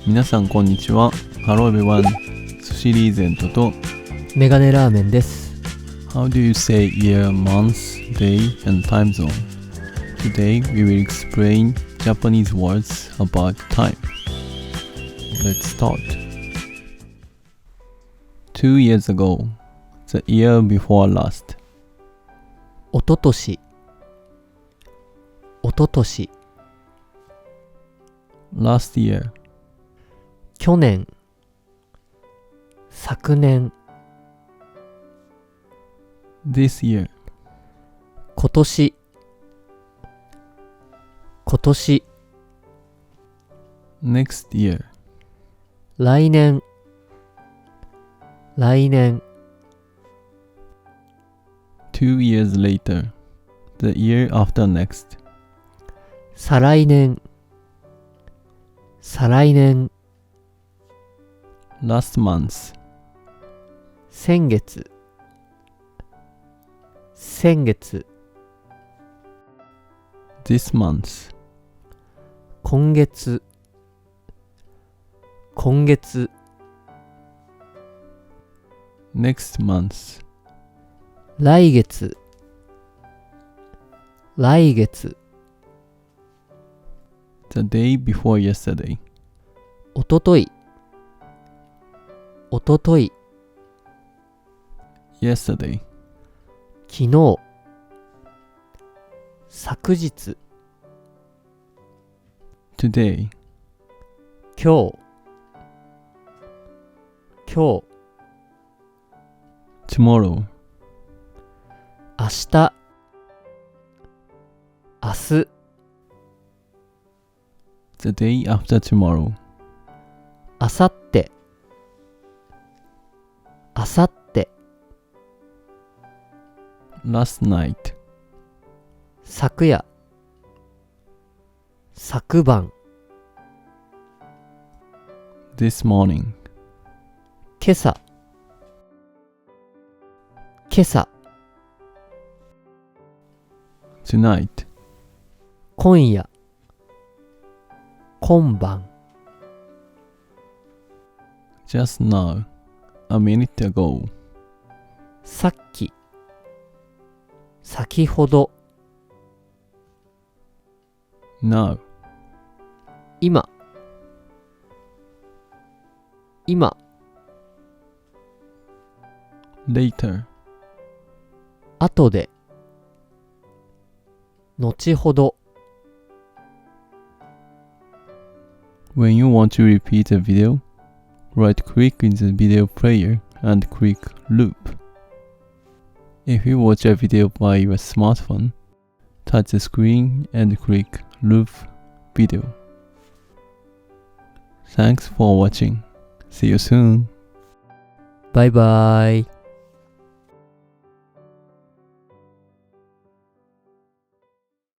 皆さんこんにちは。Hello everyone. 寿司リーゼントとメガネラーメンです。 How do you say year, month, day, and time zone? Today we will explain Japanese words about time. Let's start. 2 years ago, the year before last. おととし、おととし、Last year, 去年、昨年、this year, 今年、今年、next year, 来年、来年、2 years later, the year after next, 再来年、再来年、last month, 先月、先月、this month, 今月、今月、next month, 来月、来月、the day before yesterday, おととい、おととい、 yesterday, 昨日、昨日、 today, 今日、今日、 tomorrow, 明日、明日、 the day after tomorrow, あさって、あさって、 last night, 昨夜、昨晩、 this morning, 今朝、今朝、 tonight, 今夜、今晩、 just now, a minute ago, さっき、先ほど、 now, 今、今、 later, 後で、後ほど。 When you want to repeat a video, right click in the video player and click loop. If you watch a video by your smartphone, touch the screen and click loop video. Thanks for watching. See you soon. バイバイ。